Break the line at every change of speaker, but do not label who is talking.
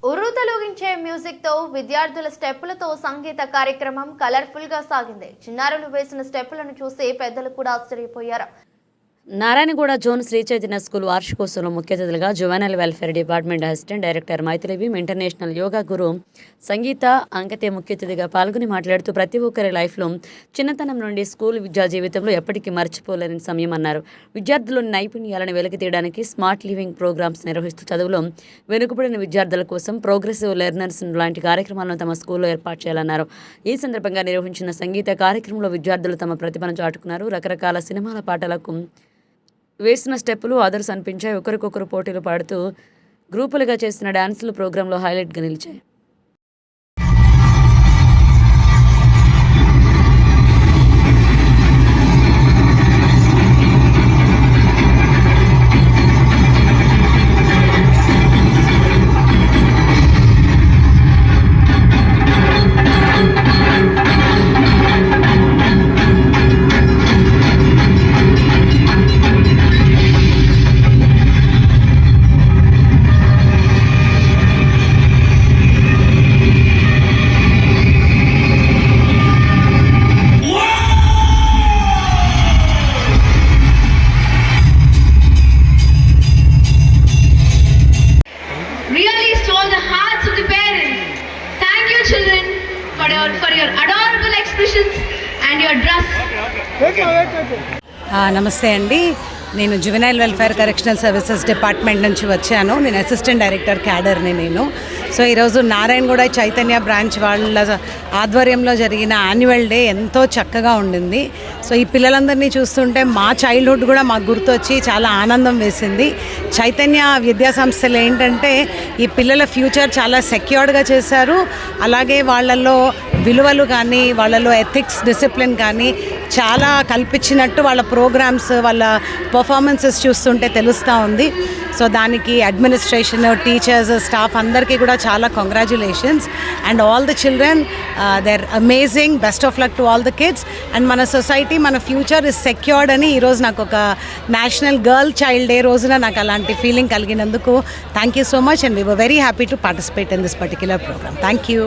ఉర్రూతలూగించే music తో విద్యార్థుల స్టెప్పులతో సంగీత కార్యక్రమం కలర్ఫుల్ గా సాగింది. చిన్నారులు వేసిన స్టెప్పులను చూసి పెద్దలు కూడా ఆశ్చర్యపోయారు.
నారాయణగూడ జోన్ శ్రీ చైతన్య స్కూల్ వార్షికోత్సవంలో ముఖ్య అతిథులుగా juvenile welfare department assistant director Mythili international yoga guru Sangeetha అంకితే ముఖ్య అతిథిగా పాల్గొని మాట్లాడుతూ ప్రతి ఒక్కరి లైఫ్లో చిన్నతనం నుండి స్కూల్ విద్యా జీవితంలో ఎప్పటికీ మర్చిపోలేని సమయం అన్నారు. విద్యార్థుల్లోని నైపుణ్యాలను వెలికి తీయడానికి స్మార్ట్ లివింగ్ ప్రోగ్రామ్స్ నిర్వహిస్తూ చదువులో వెనుకబడిన విద్యార్థుల కోసం ప్రోగ్రెసివ్ లెర్నర్స్ లాంటి కార్యక్రమాలను తమ స్కూల్లో ఏర్పాటు చేయాలన్నారు. ఈ సందర్భంగా నిర్వహించిన సంగీత కార్యక్రమంలో విద్యార్థులు తమ ప్రతిభను చాటుకున్నారు. రకరకాల సినిమాల పాటలకు వేసిన స్టెప్పులు ఆదర్శ అనిపించాయి. ఒకరికొకరు పోటీలు పాడుతూ గ్రూపులుగా చేసిన డాన్సులు ప్రోగ్రాంలో హైలైట్గా నిలిచాయి.
Really stole the hearts of the parents. Thank you, children, for your adorable expressions and your dress.
నమస్తే అండి, నేను juvenile welfare correctional services department నుంచి వచ్చాను. నేను అసిస్టెంట్ డైరెక్టర్ క్యాడర్ని నేను. సో ఈరోజు నారాయణగూడ చైతన్య బ్రాంచ్ వాళ్ళ ఆధ్వర్యంలో జరిగిన యాన్యువల్ డే ఎంతో చక్కగా ఉండింది. సో ఈ పిల్లలందరినీ చూస్తుంటే మా చైల్డ్హుడ్ కూడా మాకు గుర్తొచ్చి చాలా ఆనందం వేసింది. చైతన్య విద్యా సంస్థలు ఏంటంటే ఈ పిల్లల ఫ్యూచర్ చాలా సెక్యూర్డ్గా చేశారు. అలాగే వాళ్ళల్లో విలువలు కానీ వాళ్ళలో ఎథిక్స్ డిసిప్లిన్ కానీ చాలా కల్పించినట్టు వాళ్ళ ప్రోగ్రామ్స్ వాళ్ళ పర్ఫార్మెన్సెస్ చూస్తుంటే తెలుస్తూ ఉంది. సో దానికి అడ్మినిస్ట్రేషన్, టీచర్స్, స్టాఫ్ అందరికీ కూడా చాలా congratulations. And all the children, they are amazing. Best of luck to all the kids. And మన సొసైటీ, మన ఫ్యూచర్ ఇస్ సెక్యూర్డ్ అని ఈరోజు నాకు ఒక నేషనల్ గర్ల్ చైల్డ్ డే రోజున నాకు అలాంటి ఫీలింగ్ కలిగినందుకు thank you so much. And we were very happy to participate in this particular programme. Thank you.